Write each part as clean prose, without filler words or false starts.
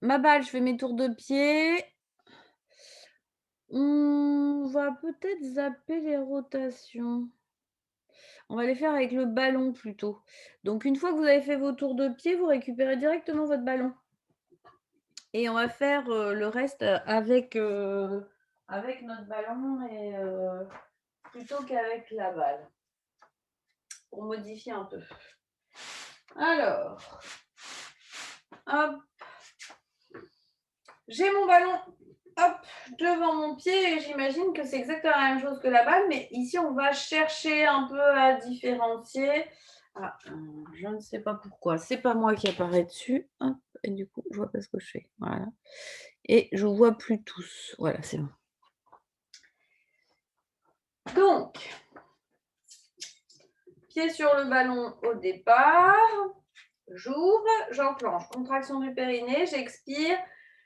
Ma balle, je fais mes tours de pied. On va peut-être zapper les rotations. On va les faire avec le ballon plutôt. Donc une fois que vous avez fait vos tours de pied, vous récupérez directement votre ballon et on va faire, le reste, avec notre ballon et plutôt qu'avec la balle, pour modifier un peu. Alors, hop, j'ai mon ballon, hop, devant mon pied et j'imagine que c'est exactement la même chose que la balle, mais ici on va chercher un peu à différencier. Ah, je ne sais pas pourquoi, c'est pas moi qui apparaît dessus, hop, et du coup je vois pas ce que je fais, voilà, et je vois plus tous, voilà, c'est bon. Donc, pied sur le ballon au départ, j'ouvre, j'enclenche, contraction du périnée, j'expire,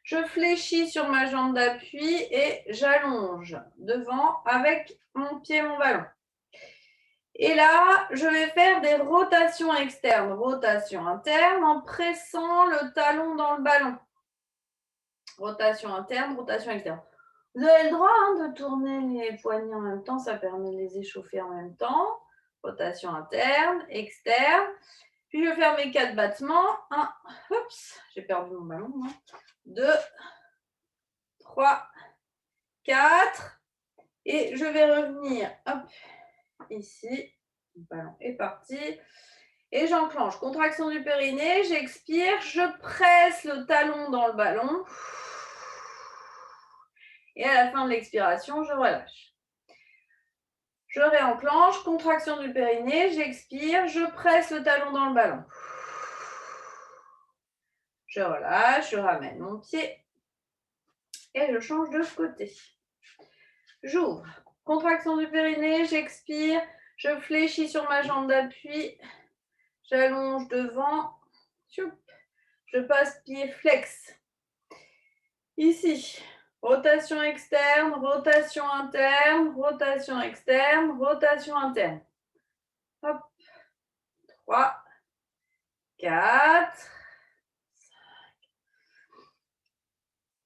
je fléchis sur ma jambe d'appui et j'allonge devant avec mon pied, mon ballon. Et là, je vais faire des rotations externes, rotation interne en pressant le talon dans le ballon. Rotation interne, rotation externe. Vous avez le droit de tourner les poignets en même temps, ça permet de les échauffer en même temps. Rotation interne, externe. Puis je vais faire mes 4 battements. 1, oups, j'ai perdu mon ballon. 2, 3, 4. Et je vais revenir, hop, ici. Le ballon est parti. Et j'enclenche. Contraction du périnée, j'expire, je presse le talon dans le ballon. Et à la fin de l'expiration, je relâche. Je réenclenche, contraction du périnée, j'expire, je presse le talon dans le ballon. Je relâche, je ramène mon pied et je change de côté. J'ouvre, contraction du périnée, j'expire, je fléchis sur ma jambe d'appui, j'allonge devant, je passe pied flex. Ici, rotation externe, rotation interne, rotation externe, rotation interne. Hop, 3, 4,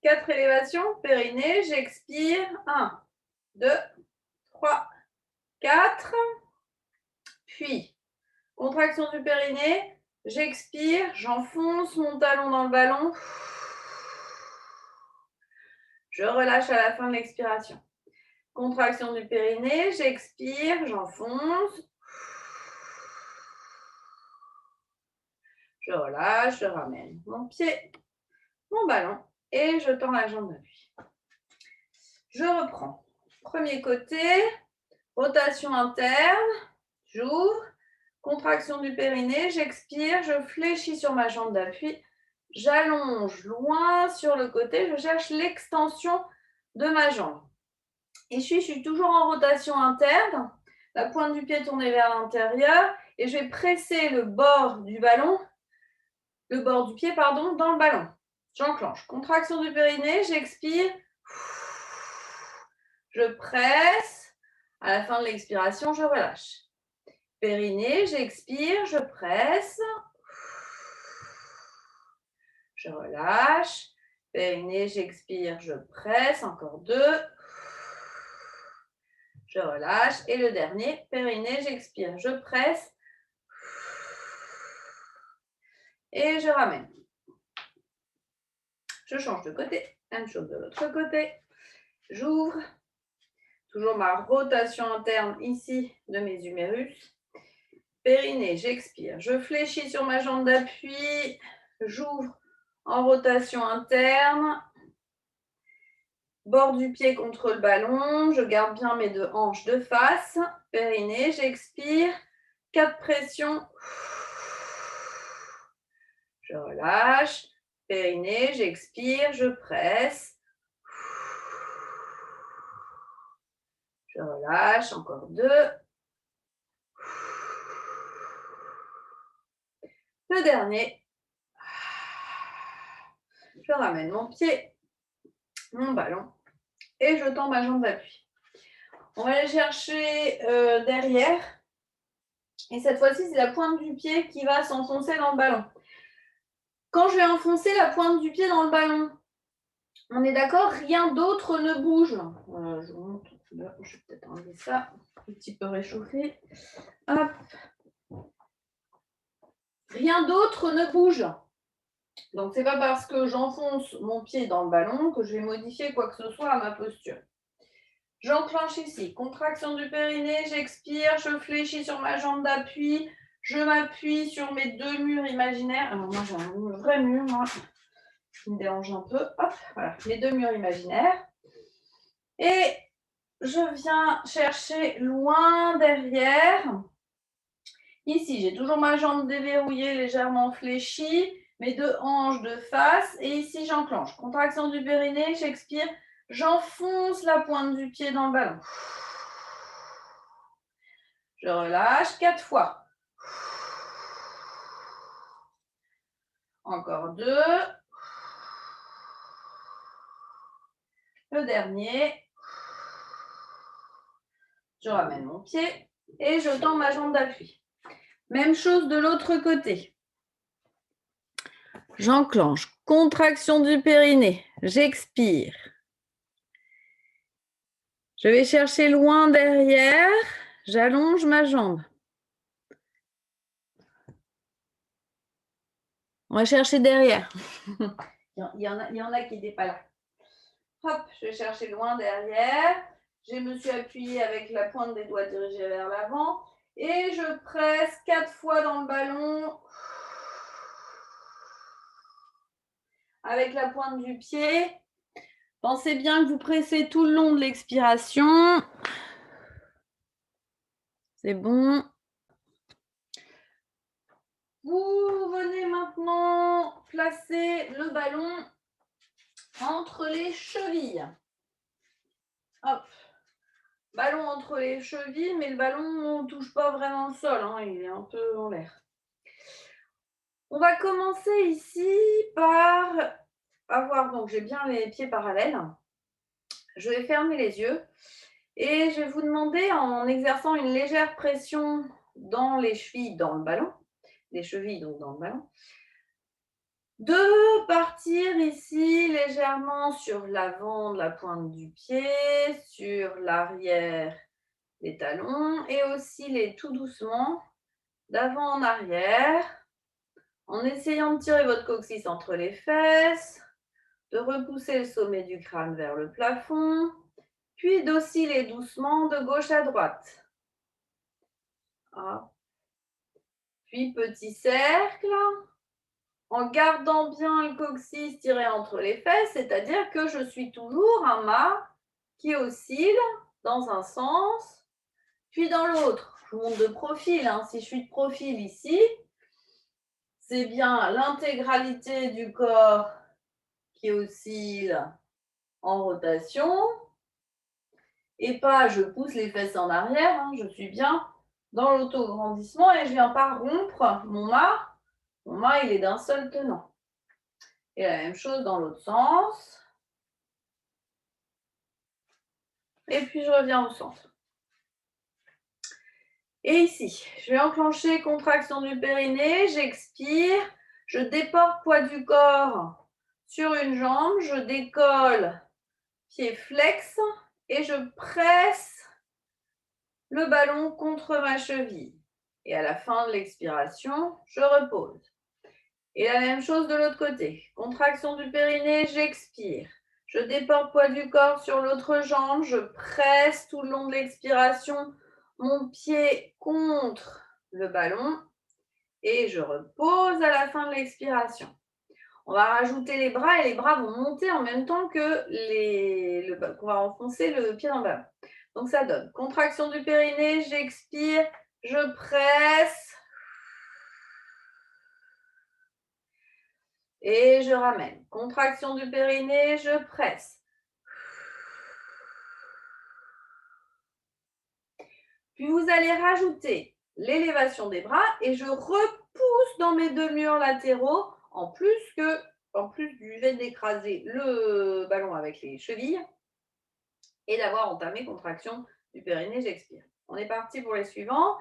4 élévations, périnée, j'expire, 1, 2, 3, 4, puis contraction du périnée, j'expire, j'enfonce mon talon dans le ballon, je relâche à la fin de l'expiration. Contraction du périnée, j'expire, j'enfonce, je relâche, je ramène mon pied, mon ballon et je tends la jambe d'appui. Je reprends. Premier côté, rotation interne, j'ouvre, contraction du périnée, j'expire, je fléchis sur ma jambe d'appui, j'allonge loin sur le côté, je cherche l'extension de ma jambe. Ici, je suis toujours en rotation interne, la pointe du pied tournée vers l'intérieur et je vais presser le bord du ballon, le bord du pied, pardon, dans le ballon. J'enclenche. Contraction du périnée, j'expire. Je presse. À la fin de l'expiration, je relâche. Périnée, j'expire, je presse. Je relâche. Périnée, j'expire, je presse. Encore 2. Je relâche. Et le dernier, périnée, j'expire, je presse. Et je ramène. Je change de côté. Même chose de l'autre côté. J'ouvre. Toujours ma rotation interne ici de mes humérus. Périnée, j'expire. Je fléchis sur ma jambe d'appui. J'ouvre en rotation interne. Bord du pied contre le ballon. Je garde bien mes 2 hanches de face. Périnée, j'expire. 4 pressions. Je relâche. Périnée, j'expire. Je presse. Je relâche. Encore 2. Le dernier. Je ramène mon pied, mon ballon et je tends ma jambe d'appui. On va aller chercher derrière. Et cette fois-ci, c'est la pointe du pied qui va s'enfoncer dans le ballon. Quand je vais enfoncer la pointe du pied dans le ballon, on est d'accord, rien d'autre ne bouge. Je vous montre. Là, je vais peut-être enlever ça, un petit peu réchauffé. Hop. Rien d'autre ne bouge. Donc, ce n'est pas parce que j'enfonce mon pied dans le ballon que je vais modifier quoi que ce soit à ma posture. J'enclenche ici, contraction du périnée, j'expire, je fléchis sur ma jambe d'appui, je m'appuie sur mes deux murs imaginaires. Alors moi j'ai un vrai mur, moi, qui me dérange un peu. Hop, voilà, mes deux murs imaginaires. Et je viens chercher loin derrière. Ici, j'ai toujours ma jambe déverrouillée, légèrement fléchie, mes deux hanches de face. Et ici, j'enclenche. Contraction du périnée, j'expire. J'enfonce la pointe du pied dans le ballon. Je relâche 4 fois. Encore 2. Le dernier. Je ramène mon pied et je tends ma jambe d'appui. Même chose de l'autre côté. J'enclenche. Contraction du périnée. J'expire. Je vais chercher loin derrière. J'allonge ma jambe. On va chercher derrière. Il y en a qui n'étaient pas là. Hop, je vais chercher loin derrière. Je me suis appuyée avec la pointe des doigts dirigée vers l'avant. Et je presse 4 fois dans le ballon. Avec la pointe du pied. Pensez bien que vous pressez tout le long de l'expiration. C'est bon. Vous venez maintenant placer le ballon entre les chevilles. Hop. Ballon entre les chevilles, mais le ballon ne touche pas vraiment le sol. Hein, il est un peu en l'air. On va commencer ici par avoir, donc j'ai bien les pieds parallèles. Je vais fermer les yeux et je vais vous demander, en exerçant une légère pression dans les chevilles, dans le ballon, les chevilles donc dans le ballon, de partir ici légèrement sur l'avant de la pointe du pied, sur l'arrière des talons et osciller tout doucement d'avant en arrière en essayant de tirer votre coccyx entre les fesses, de repousser le sommet du crâne vers le plafond, puis d'osciller doucement de gauche à droite. Puis petit cercle, en gardant bien le coccyx tiré entre les fesses, c'est-à-dire que je suis toujours un mât qui oscille dans un sens, puis dans l'autre. Je vous montre de profil. Si je suis de profil ici, c'est bien l'intégralité du corps qui oscille en rotation. Et pas je pousse les fesses en arrière, je suis bien dans l'autograndissement et je ne viens pas rompre mon mât. Mon mât, il est d'un seul tenant. Et la même chose dans l'autre sens. Et puis je reviens au centre. Et ici, je vais enclencher contraction du périnée, j'expire, je déporte poids du corps sur une jambe, je décolle, pied flex et je presse le ballon contre ma cheville. Et à la fin de l'expiration, je repose. Et la même chose de l'autre côté. Contraction du périnée, j'expire. Je déporte poids du corps sur l'autre jambe, je presse tout le long de l'expiration mon pied contre le ballon et je repose à la fin de l'expiration. On va rajouter les bras et les bras vont monter en même temps que qu'on va enfoncer le pied dans le ballon. Donc ça donne contraction du périnée, j'expire, je presse et je ramène. Contraction du périnée, je presse. Puis vous allez rajouter l'élévation des bras et je repousse dans mes deux murs latéraux en plus du fait d'écraser le ballon avec les chevilles et d'avoir entamé contraction du périnée, j'expire. On est parti pour les suivants.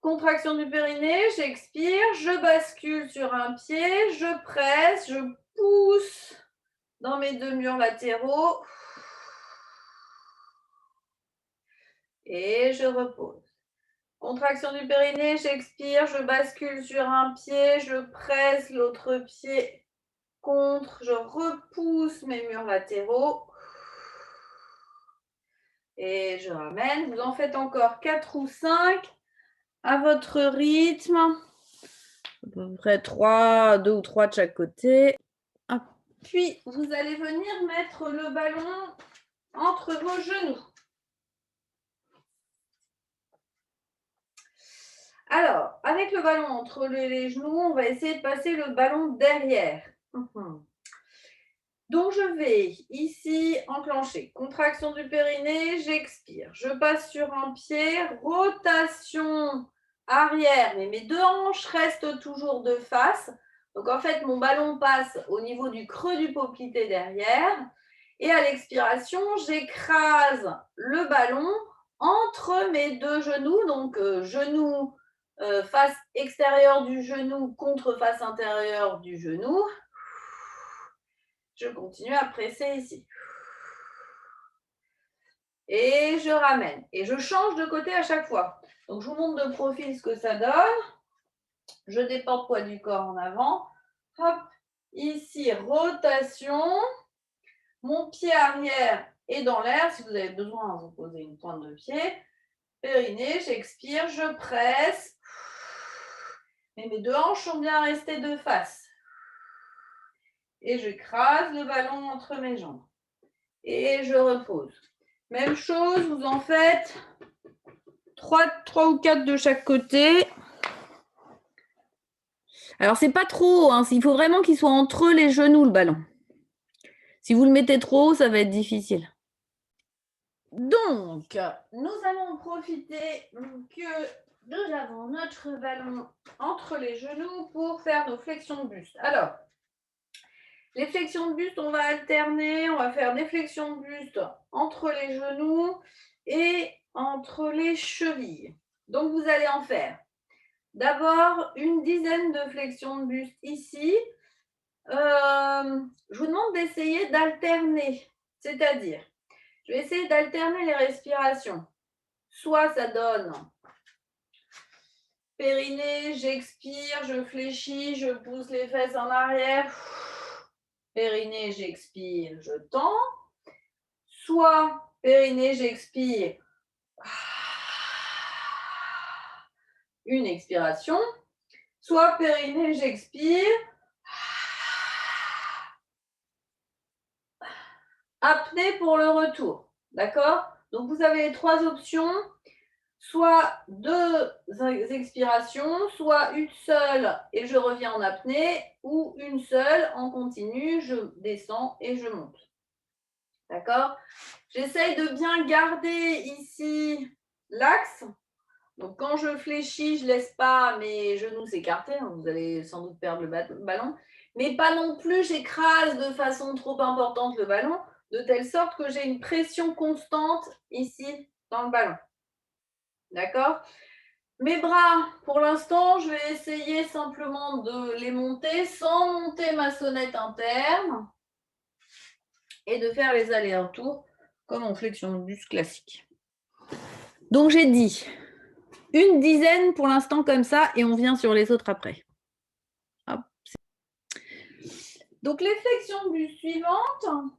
Contraction du périnée, j'expire, je bascule sur un pied, je presse, je pousse dans mes deux murs latéraux et je repose. Contraction du périnée, j'expire, je bascule sur un pied, je presse l'autre pied contre, je repousse mes murs latéraux et je ramène. Vous en faites encore 4 ou 5 à votre rythme. À peu près 3, 2 ou 3 de chaque côté. Puis, vous allez venir mettre le ballon entre vos genoux. Alors, avec le ballon entre les genoux, on va essayer de passer le ballon derrière. Donc, je vais ici enclencher. Contraction du périnée, j'expire. Je passe sur un pied, rotation arrière, mais mes deux hanches restent toujours de face. Donc, en fait, mon ballon passe au niveau du creux du poplité derrière. Et à l'expiration, j'écrase le ballon entre mes deux genoux. Donc, genou, face extérieure du genou contre face intérieure du genou. Je continue à presser ici. Et je ramène. Et je change de côté à chaque fois. Donc, je vous montre de profil ce que ça donne. Je déporte le poids du corps en avant. Hop, ici, rotation. Mon pied arrière est dans l'air. Si vous avez besoin, vous posez une pointe de pied. Périnée, j'expire, je presse. Mais mes deux hanches sont bien restées de face. Et j'écrase le ballon entre mes jambes. Et je repose. Même chose, vous en faites 3 ou 4 de chaque côté. Alors, c'est pas trop haut, hein. Il faut vraiment qu'il soit entre les genoux, le ballon. Si vous le mettez trop haut, ça va être difficile. Donc, nous allons profiter que nous avons notre ballon entre les genoux pour faire nos flexions de buste. Alors, les flexions de buste, on va alterner, on va faire des flexions de buste entre les genoux et entre les chevilles. Donc, vous allez en faire d'abord une dizaine de flexions de buste ici. Je vous demande d'essayer d'alterner, c'est-à-dire, je vais essayer d'alterner les respirations. Soit ça donne périnée, j'expire, je fléchis, je pousse les fesses en arrière. Périnée, j'expire, je tends. Soit périnée, j'expire. Une expiration. Soit périnée, j'expire. Apnée pour le retour. D'accord? Donc, vous avez les 3 options. Soit 2 expirations, soit une seule et je reviens en apnée, ou une seule en continu, je descends et je monte. D'accord? J'essaye de bien garder ici l'axe. Donc, quand je fléchis, je ne laisse pas mes genoux s'écarter. Vous allez sans doute perdre le ballon. Mais pas non plus, j'écrase de façon trop importante le ballon, de telle sorte que j'ai une pression constante ici dans le ballon. D'accord? Mes bras, pour l'instant, je vais essayer simplement de les monter sans monter ma sonnette interne et de faire les allers-retours comme en flexion de buste classique. Donc, j'ai dit une dizaine pour l'instant comme ça et on vient sur les autres après. Hop. Donc, les flexions de buste suivantes,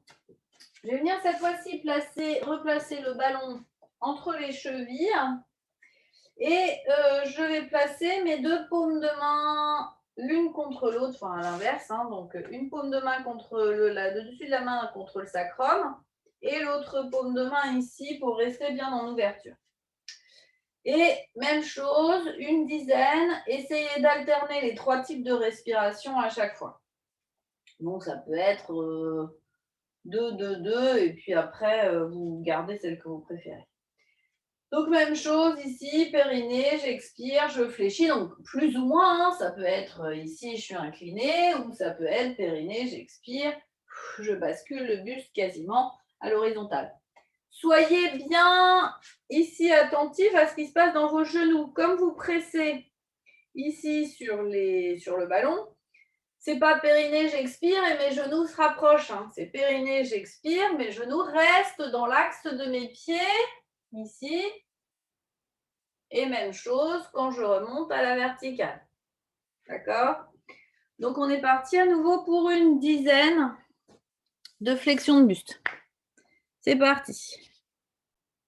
je vais venir cette fois-ci replacer le ballon entre les chevilles. Et je vais placer mes 2 paumes de main l'une contre l'autre, enfin à l'inverse. Donc, une paume de main contre le dessus de la main contre le sacrum et l'autre paume de main ici pour rester bien en ouverture. Et même chose, une dizaine. Essayez d'alterner les 3 types de respiration à chaque fois. Donc, ça peut être 2, 2, 2 et puis après, vous gardez celle que vous préférez. Donc, même chose ici, périnée, j'expire, je fléchis. Donc, plus ou moins, ça peut être ici, je suis inclinée, ou ça peut être périnée, j'expire, je bascule le buste quasiment à l'horizontale. Soyez bien ici attentifs à ce qui se passe dans vos genoux. Comme vous pressez ici sur le ballon, c'est pas périnée, j'expire et mes genoux se rapprochent. Hein. C'est périnée, j'expire, mes genoux restent dans l'axe de mes pieds, ici. Et même chose quand je remonte à la verticale. D'accord? Donc, on est parti à nouveau pour une dizaine de flexions de buste. C'est parti.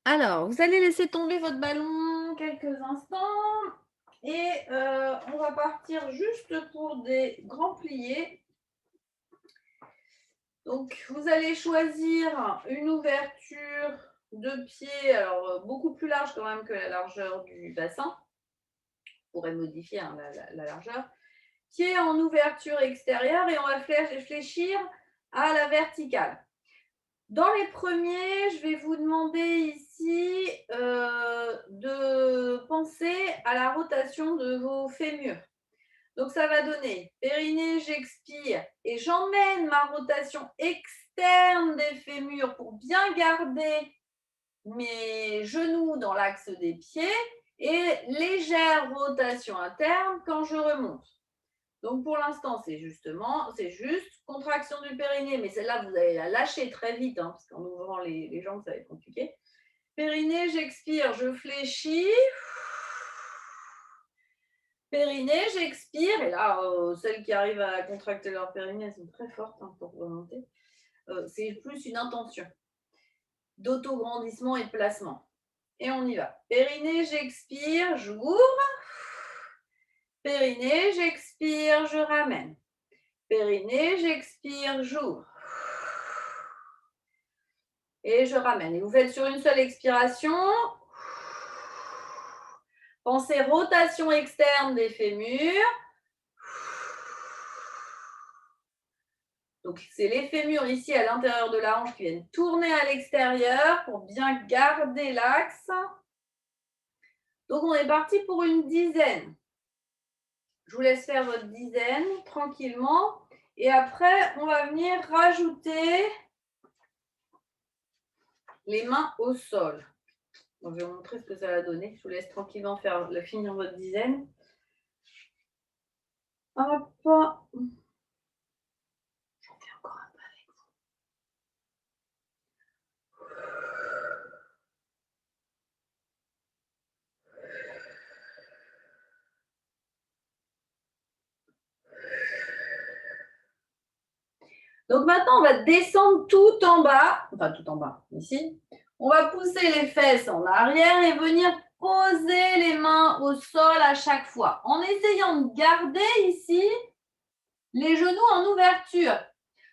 Alors, vous allez laisser tomber votre ballon quelques instants et on va partir juste pour des grands pliés. Donc, vous allez choisir une ouverture de pied, alors beaucoup plus large quand même que la largeur du bassin. On pourrait modifier hein, la largeur. Pied en ouverture extérieure et on va fléchir à la verticale. Dans les premiers, je vais vous demander ici de penser à la rotation de vos fémurs. Donc, ça va donner périnée, j'expire et j'emmène ma rotation externe des fémurs pour bien garder mes genoux dans l'axe des pieds et légère rotation interne quand je remonte. Donc, pour l'instant, c'est juste contraction du périnée, mais celle-là, vous allez la lâcher très vite, hein, parce qu'en ouvrant les jambes, ça va être compliqué. Périnée, j'expire, je fléchis. Périnée, j'expire. Et là, celles qui arrivent à contracter leur périnée, elles sont très fortes hein, pour remonter. C'est plus une intention d'autograndissement et de placement. Et on y va. Périnée, j'expire, j'ouvre. Périnée, j'expire, je ramène. Périnée, j'expire, j'ouvre. Et je ramène. Et vous faites sur une seule expiration. Pensez rotation externe des fémurs. Donc, c'est les fémurs ici à l'intérieur de la hanche qui viennent tourner à l'extérieur pour bien garder l'axe. Donc, on est parti pour une dizaine. Je vous laisse faire votre dizaine tranquillement. Et après, on va venir rajouter les mains au sol. Donc, je vais vous montrer ce que ça va donner. Je vous laisse tranquillement finir votre dizaine. Hop. J'en fais encore un peu avec vous. Donc maintenant, on va descendre tout en bas, enfin tout en bas, ici. On va pousser les fesses en arrière et venir poser les mains au sol à chaque fois, en essayant de garder ici les genoux en ouverture.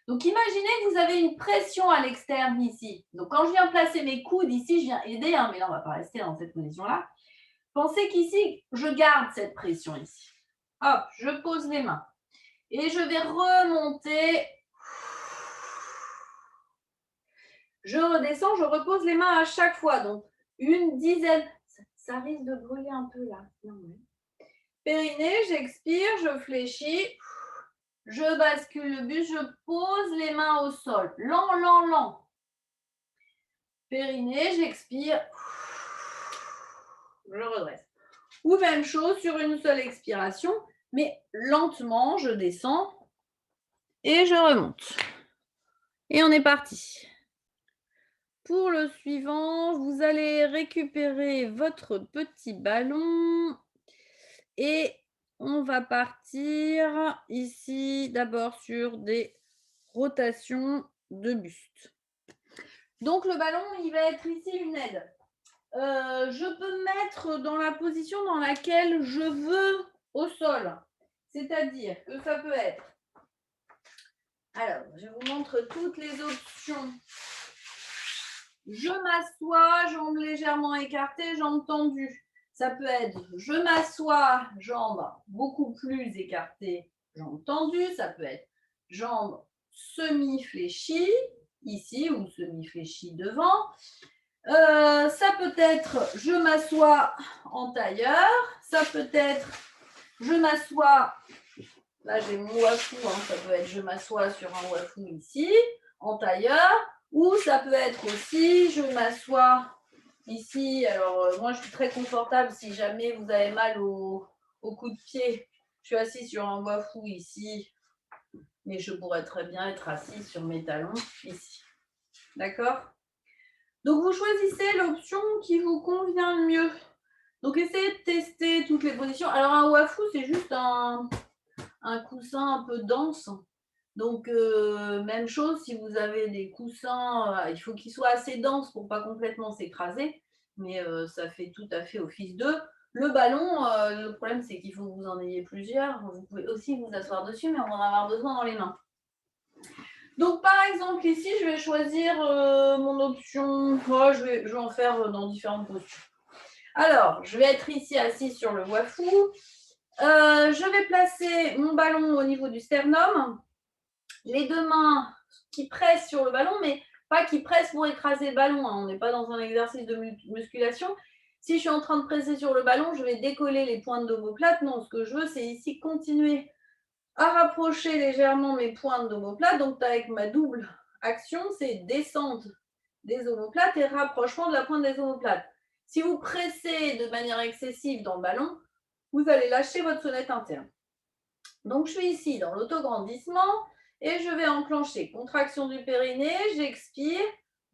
Donc imaginez que vous avez une pression à l'externe ici. Donc quand je viens placer mes coudes ici, je viens aider, hein, mais là on ne va pas rester dans cette position-là. Pensez qu'ici, je garde cette pression ici. Hop, je pose les mains. Et je vais remonter. Je redescends, je repose les mains à chaque fois. Donc, une dizaine. Ça risque de brûler un peu là. Périnée, j'expire, je fléchis. Je bascule le buste, je pose les mains au sol. Lent, lent, lent. Périnée, j'expire. Je redresse. Ou même chose sur une seule expiration, mais lentement, je descends et je remonte. Et on est parti. Pour le suivant, vous allez récupérer votre petit ballon et on va partir ici d'abord sur des rotations de buste. Donc le ballon, il va être ici une aide. Je peux me mettre dans la position dans laquelle je veux au sol. C'est-à-dire que ça peut être... Alors, je vous montre toutes les options. Je m'assois, jambes légèrement écartées, jambes tendues. Ça peut être je m'assois, jambes beaucoup plus écartées, jambes tendues. Ça peut être jambes semi-fléchies, ici, ou semi-fléchies devant. Ça peut être je m'assois en tailleur. Ça peut être je m'assois, là j'ai mon wafou, hein, ça peut être je m'assois sur un wafou ici, en tailleur. Ou ça peut être aussi, je m'assois ici. Alors, moi, je suis très confortable si jamais vous avez mal au coup de pied. Je suis assise sur un wafou ici, mais je pourrais très bien être assise sur mes talons ici. D'accord? Donc, vous choisissez l'option qui vous convient le mieux. Donc, essayez de tester toutes les positions. Alors, un wafou, c'est juste un coussin un peu dense. Donc, même chose, si vous avez des coussins, il faut qu'ils soient assez denses pour pas complètement s'écraser, mais ça fait tout à fait office d'eux. Le ballon, le problème, c'est qu'il faut que vous en ayez plusieurs. Vous pouvez aussi vous asseoir dessus, mais on va en avoir besoin dans les mains. Donc, par exemple, ici, je vais choisir mon option. Oh, je vais en faire dans différentes postures. Alors, je vais être ici assise sur le wafou. Je vais placer mon ballon au niveau du sternum. Les deux mains qui pressent sur le ballon, mais pas qui pressent pour écraser le ballon. Hein. On n'est pas dans un exercice de musculation. Si je suis en train de presser sur le ballon, je vais décoller les pointes d'omoplate. Non, ce que je veux, c'est ici continuer à rapprocher légèrement mes pointes d'omoplate. Donc, avec ma double action, c'est descente des omoplates et rapprochement de la pointe des omoplates. Si vous pressez de manière excessive dans le ballon, vous allez lâcher votre sonnette interne. Donc, je suis ici dans l'autograndissement et je vais enclencher contraction du périnée, j'expire,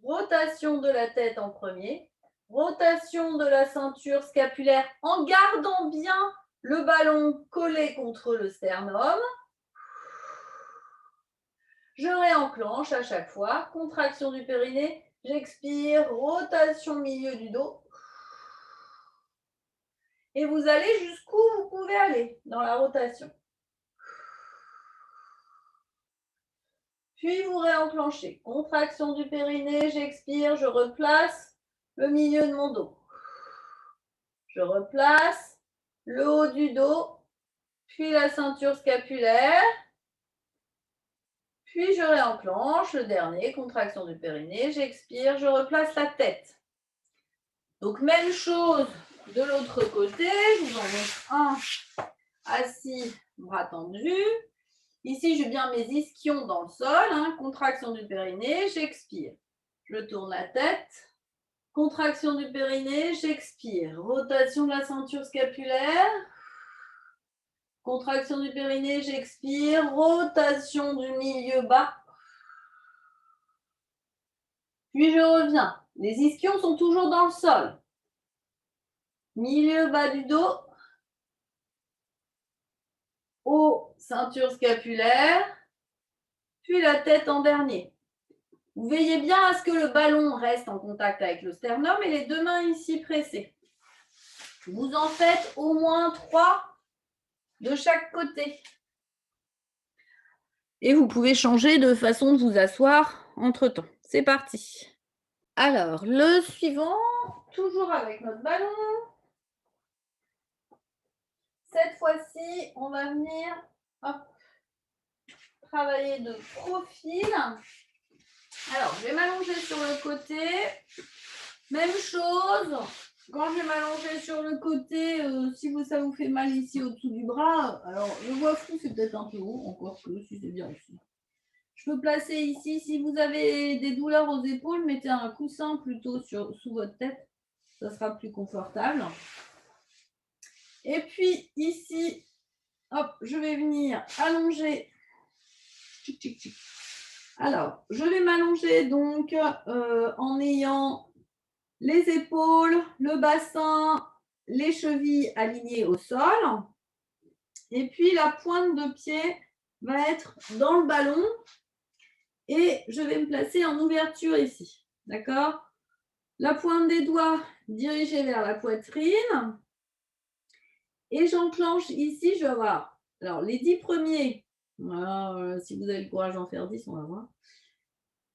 rotation de la tête en premier, rotation de la ceinture scapulaire en gardant bien le ballon collé contre le sternum. Je réenclenche à chaque fois, contraction du périnée, j'expire, rotation milieu du dos. Et vous allez jusqu'où vous pouvez aller dans la rotation. Puis vous réenclenchez. Contraction du périnée, j'expire, je replace le milieu de mon dos. Je replace le haut du dos, puis la ceinture scapulaire. Puis je réenclenche le dernier, contraction du périnée, j'expire, je replace la tête. Donc même chose de l'autre côté, je vous en montre un assis, bras tendus. Ici, j'ai bien mes ischions dans le sol, hein, contraction du périnée, j'expire. Je tourne la tête, contraction du périnée, j'expire. Rotation de la ceinture scapulaire, contraction du périnée, j'expire. Rotation du milieu bas. Puis je reviens. Les ischions sont toujours dans le sol. Milieu bas du dos. Haut, ceinture scapulaire. Puis la tête en dernier. Vous veillez bien à ce que le ballon reste en contact avec le sternum et les deux mains ici pressées. Vous en faites au moins 3 de chaque côté. Et vous pouvez changer de façon de vous asseoir entre-temps. C'est parti. Alors, le suivant, toujours avec notre ballon. Cette fois-ci, on va venir travailler de profil. Alors, je vais m'allonger sur le côté. Même chose. Quand je vais m'allonger sur le côté, si ça vous fait mal ici au-dessous du bras, alors le wafou c'est peut-être un peu haut, encore que si c'est bien aussi. Je peux placer ici, si vous avez des douleurs aux épaules, mettez un coussin plutôt sous votre tête, ça sera plus confortable. Et puis ici, hop, je vais venir allonger. Alors, je vais m'allonger donc en ayant les épaules, le bassin, les chevilles alignées au sol. Et puis la pointe de pied va être dans le ballon. Et je vais me placer en ouverture ici. D'accord? La pointe des doigts dirigée vers la poitrine. Et j'enclenche ici, je vais avoir. Alors, les 10 premiers, voilà, si vous avez le courage d'en faire 10, on va voir.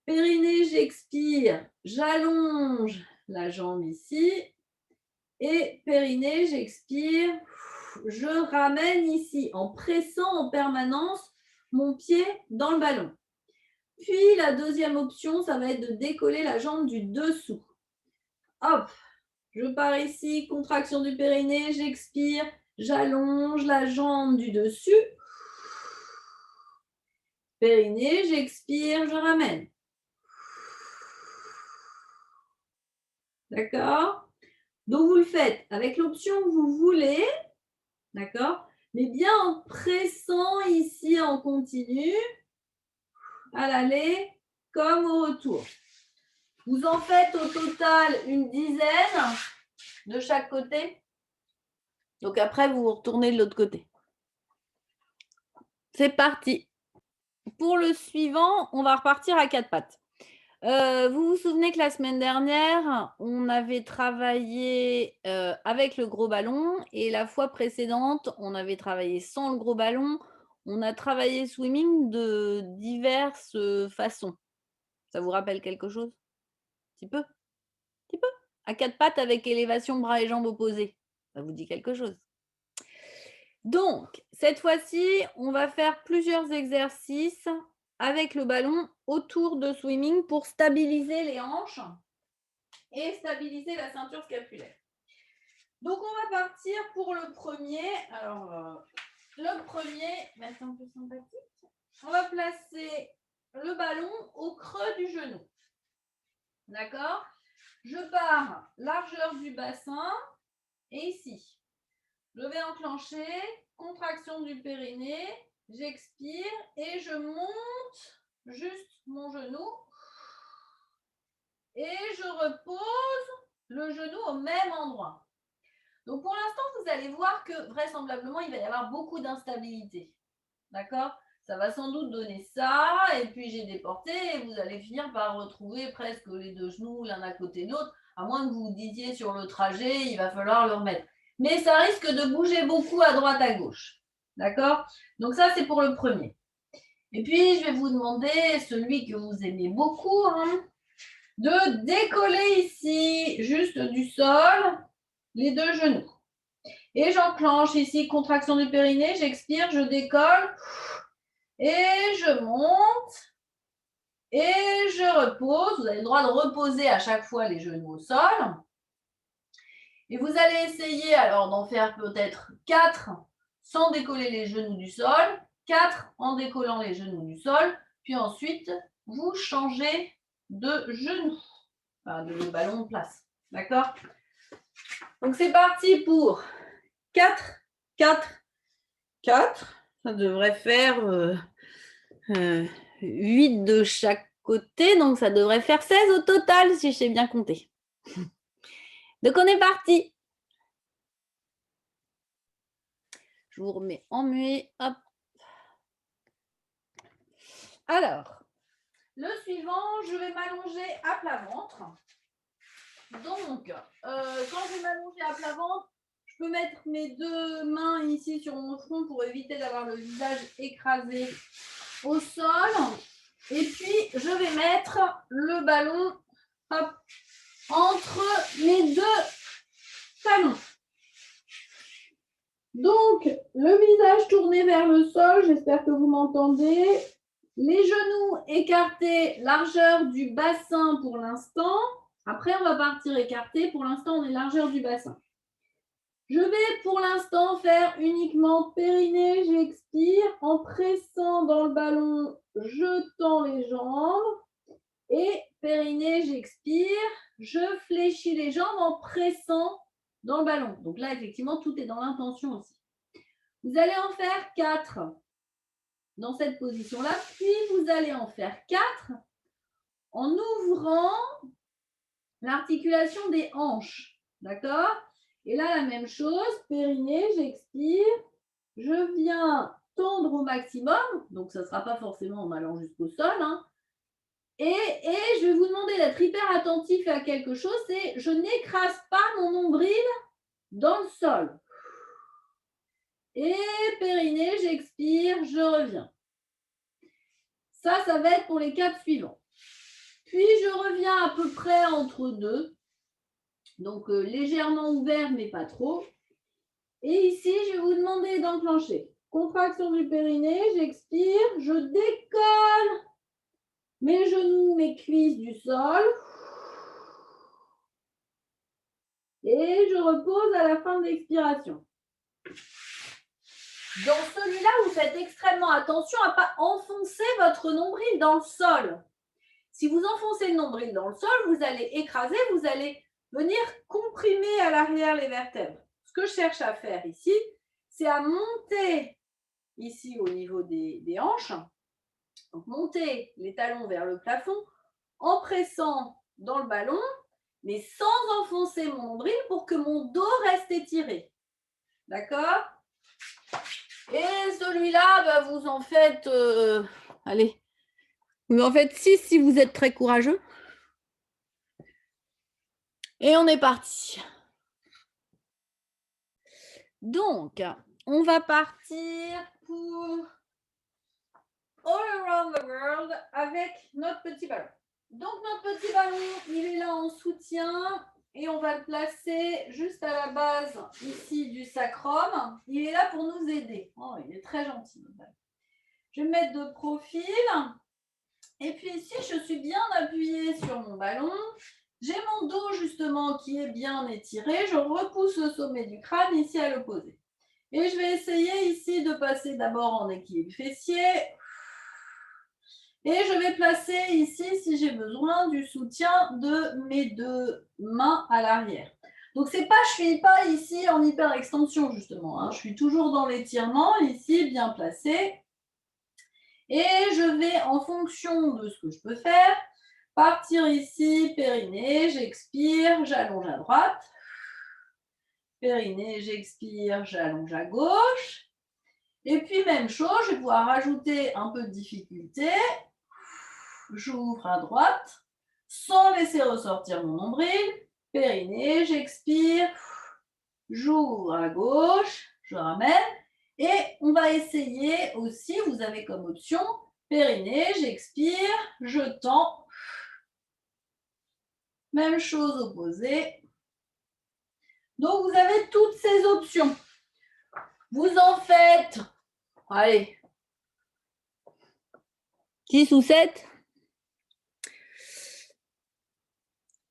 Périnée, j'expire, j'allonge la jambe ici. Et périnée, j'expire, je ramène ici en pressant en permanence mon pied dans le ballon. Puis la deuxième option, ça va être de décoller la jambe du dessous. Hop, je pars ici, contraction du périnée, j'expire, j'allonge la jambe du dessus. Périnée, j'expire, je ramène. D'accord? Donc, vous le faites avec l'option que vous voulez, d'accord? Mais bien en pressant ici en continu, à l'aller comme au retour. Vous en faites au total une dizaine de chaque côté. Donc après, vous retournez de l'autre côté. C'est parti. Pour le suivant, on va repartir à quatre pattes. Vous vous souvenez que la semaine dernière, on avait travaillé avec le gros ballon et la fois précédente, on avait travaillé sans le gros ballon. On a travaillé swimming de diverses façons. Ça vous rappelle quelque chose? Un petit peu? Un petit peu? À quatre pattes avec élévation bras et jambes opposés. Ça vous dit quelque chose? Donc, cette fois-ci, on va faire plusieurs exercices avec le ballon autour de swimming pour stabiliser les hanches et stabiliser la ceinture scapulaire. Donc, on va partir pour le premier. Alors, le premier, c'est un peu sympathique. On va placer le ballon au creux du genou. D'accord? Je pars largeur du bassin et ici. Je vais enclencher, contraction du périnée, j'expire et je monte juste mon genou et je repose le genou au même endroit. Donc pour l'instant, vous allez voir que vraisemblablement, il va y avoir beaucoup d'instabilité. D'accord? Ça va sans doute donner ça, et puis j'ai déporté, et vous allez finir par retrouver presque les deux genoux l'un à côté de l'autre, à moins que vous vous disiez sur le trajet, il va falloir le remettre. Mais ça risque de bouger beaucoup à droite, à gauche. D'accord? Donc ça, c'est pour le premier. Et puis, je vais vous demander, celui que vous aimez beaucoup, de décoller ici, juste du sol, les deux genoux. Et j'enclenche ici, contraction du périnée, j'expire, je décolle, et je monte, et je repose. Vous avez le droit de reposer à chaque fois les genoux au sol. Et vous allez essayer alors d'en faire peut-être 4 sans décoller les genoux du sol, 4 en décollant les genoux du sol, puis ensuite vous changez de genou, enfin de ballon de place. D'accord? Donc c'est parti pour 4, 4, 4. Ça devrait faire 8 de chaque côté, donc ça devrait faire 16 au total si je sais bien compter. Donc on est parti. Je vous remets en muet. Hop. Alors, le suivant, je vais m'allonger à plat ventre. Donc, quand je vais m'allonger à plat ventre, je peux mettre mes deux mains ici sur mon front pour éviter d'avoir le visage écrasé au sol. Et puis, je vais mettre le ballon hop, entre mes deux talons. Donc, le visage tourné vers le sol, j'espère que vous m'entendez. Les genoux écartés, largeur du bassin pour l'instant. Après, on va partir écarté. Pour l'instant, on est largeur du bassin. Je vais pour l'instant faire uniquement périnée, j'expire. En pressant dans le ballon, je tends les jambes. Et périnée, j'expire. Je fléchis les jambes en pressant dans le ballon. Donc là, effectivement, tout est dans l'intention aussi. Vous allez en faire 4 dans cette position-là, puis vous allez en faire 4 en ouvrant l'articulation des hanches. D'accord? Et là, la même chose, périnée, j'expire, je viens tendre au maximum, donc ça ne sera pas forcément en allant jusqu'au sol, et je vais vous demander d'être hyper attentif à quelque chose, c'est je n'écrase pas mon nombril dans le sol. Et périnée, j'expire, je reviens. Ça va être pour les 4 suivants. Puis, je reviens à peu près entre deux. Donc, légèrement ouvert, mais pas trop. Et ici, je vais vous demander d'enclencher. Contraction du périnée, j'expire, je décolle mes genoux, mes cuisses du sol. Et je repose à la fin de l'expiration. Dans celui-là, vous faites extrêmement attention à ne pas enfoncer votre nombril dans le sol. Si vous enfoncez le nombril dans le sol, vous allez écraser, vous allez venir comprimer à l'arrière les vertèbres. Ce que je cherche à faire ici, c'est à monter ici au niveau des hanches, donc monter les talons vers le plafond en pressant dans le ballon, mais sans enfoncer mon nombril pour que mon dos reste étiré. D'accord? Et celui-là, bah, vous en faites, allez, vous en faites 6 si vous êtes très courageux. Et on est parti. Donc, on va partir pour All Around the World avec notre petit ballon. Donc, notre petit ballon, il est là en soutien et on va le placer juste à la base ici du sacrum. Il est là pour nous aider. Oh, il est très gentil. Je vais me mettre de profil. Et puis ici, je suis bien appuyée sur mon ballon. J'ai mon dos justement qui est bien étiré. Je repousse le sommet du crâne ici à l'opposé. Et je vais essayer ici de passer d'abord en équilibre fessier. Et je vais placer ici, si j'ai besoin, du soutien de mes deux mains à l'arrière. Donc, je ne suis pas ici en hyper extension justement. Hein. Je suis toujours dans l'étirement, ici, bien placé. Et je vais, en fonction de ce que je peux faire, partir ici, périnée, j'expire, j'allonge à droite. Périnée, j'expire, j'allonge à gauche. Et puis, même chose, je vais pouvoir rajouter un peu de difficulté. J'ouvre à droite, sans laisser ressortir mon nombril. Périnée, j'expire, j'ouvre à gauche, je ramène. Et on va essayer aussi, vous avez comme option, périnée, j'expire, je tends. Même chose opposée. Donc, vous avez toutes ces options. Vous en faites, allez, 6 ou 7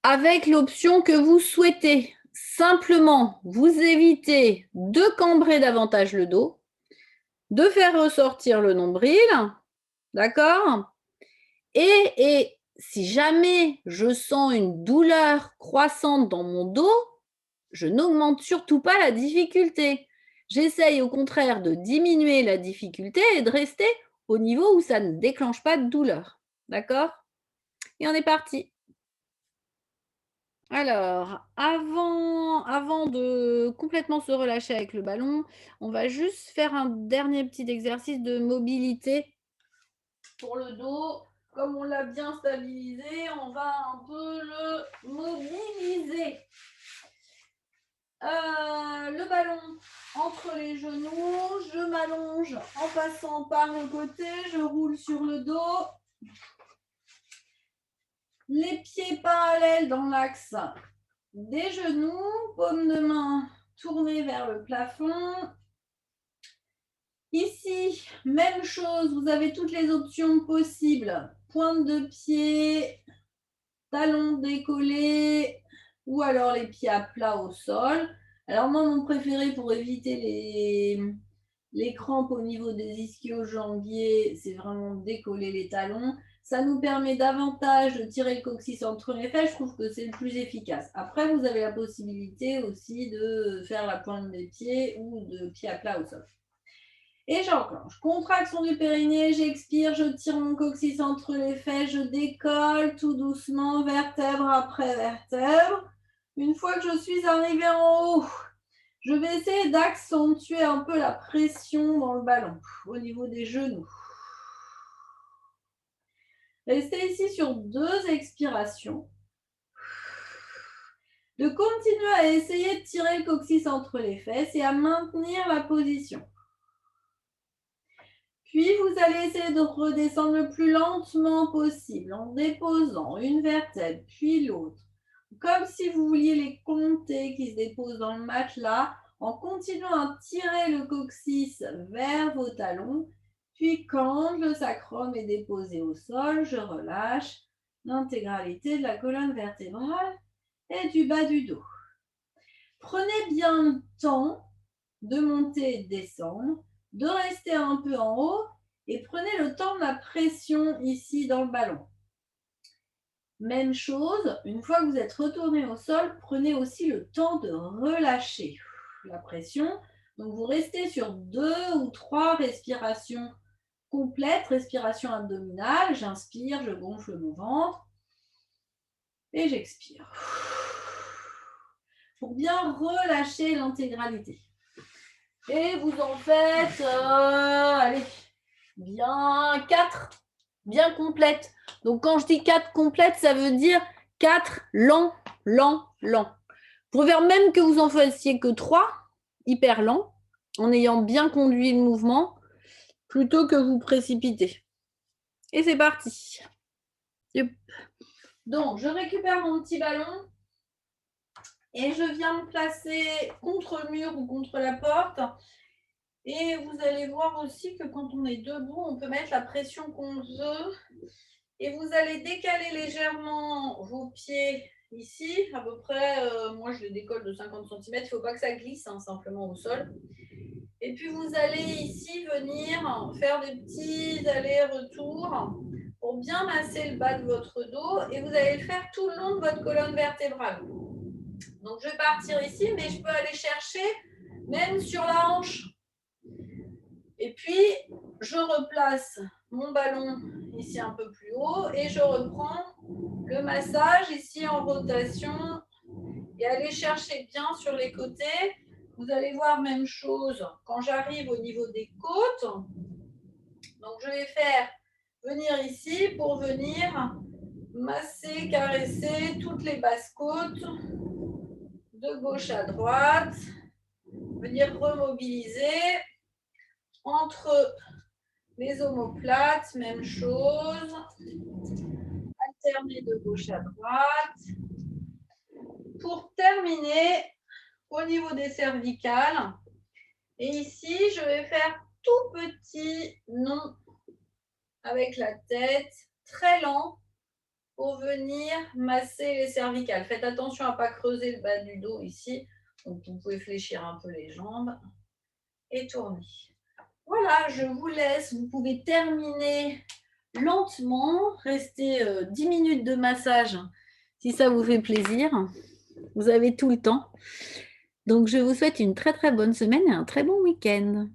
avec l'option que vous souhaitez. Simplement, vous évitez de cambrer davantage le dos, de faire ressortir le nombril, d'accord? Et si jamais je sens une douleur croissante dans mon dos, je n'augmente surtout pas la difficulté. J'essaye au contraire de diminuer la difficulté et de rester au niveau où ça ne déclenche pas de douleur. D'accord? Et on est parti. Alors, avant de complètement se relâcher avec le ballon, on va juste faire un dernier petit exercice de mobilité pour le dos. Comme on l'a bien stabilisé, on va un peu le mobiliser. Le ballon entre les genoux, je m'allonge en passant par le côté, je roule sur le dos. Les pieds parallèles dans l'axe des genoux, paume de main tournée vers le plafond. Ici, même chose, vous avez toutes les options possibles. Pointe de pied, talons décollés ou alors les pieds à plat au sol. Alors moi, mon préféré pour éviter les crampes au niveau des ischio-jambiers, c'est vraiment de décoller les talons. Ça nous permet davantage de tirer le coccyx entre les fesses. Je trouve que c'est le plus efficace. Après, vous avez la possibilité aussi de faire la pointe des pieds ou de pied à plat au sol. Et j'enclenche. Contraction du périnée, j'expire, je tire mon coccyx entre les fesses, je décolle tout doucement, vertèbre après vertèbre. Une fois que je suis arrivée en haut, je vais essayer d'accentuer un peu la pression dans le ballon, au niveau des genoux. Restez ici sur 2 expirations. De continuer à essayer de tirer le coccyx entre les fesses et à maintenir la position. Puis, vous allez essayer de redescendre le plus lentement possible en déposant une vertèbre, puis l'autre. Comme si vous vouliez les compter qui se déposent dans le matelas, en continuant à tirer le coccyx vers vos talons. Puis, quand le sacrum est déposé au sol, je relâche l'intégralité de la colonne vertébrale et du bas du dos. Prenez bien le temps de monter et de descendre, de rester un peu en haut et prenez le temps de la pression ici dans le ballon. Même chose, une fois que vous êtes retourné au sol, prenez aussi le temps de relâcher la pression. Donc, vous restez sur 2 ou 3 respirations complètes, respiration abdominale. J'inspire, je gonfle mon ventre et j'expire. Pour bien relâcher l'intégralité. Et vous en faites, allez, bien 4, bien complètes. Donc, quand je dis 4 complètes, ça veut dire 4 lents, lents, lents. Vous pouvez même que vous en fassiez que 3, hyper lents, en ayant bien conduit le mouvement, plutôt que vous précipiter. Et c'est parti. Donc, je récupère mon petit ballon et je viens me placer contre le mur ou contre la porte. Et vous allez voir aussi que quand on est debout, on peut mettre la pression qu'on veut. Et vous allez décaler légèrement vos pieds ici, à peu près, moi je les décolle de 50 cm, il ne faut pas que ça glisse simplement au sol. Et puis vous allez ici venir faire des petits allers-retours pour bien masser le bas de votre dos et vous allez le faire tout le long de votre colonne vertébrale. Donc je vais partir ici, mais je peux aller chercher même sur la hanche. Et puis, je replace mon ballon ici un peu plus haut et je reprends le massage ici en rotation et aller chercher bien sur les côtés. Vous allez voir même chose quand j'arrive au niveau des côtes. Donc, je vais faire venir ici pour venir masser, caresser toutes les basses côtes de gauche à droite, venir remobiliser entre les omoplates, même chose. Alterner de gauche à droite. Pour terminer, au niveau des cervicales, et ici, je vais faire tout petit nœud avec la tête, très lent, pour venir masser les cervicales. Faites attention à ne pas creuser le bas du dos ici. Donc, vous pouvez fléchir un peu les jambes et tourner. Voilà, je vous laisse. Vous pouvez terminer lentement, rester 10 minutes de massage si ça vous fait plaisir. Vous avez tout le temps. Donc, je vous souhaite une très très bonne semaine et un très bon week-end.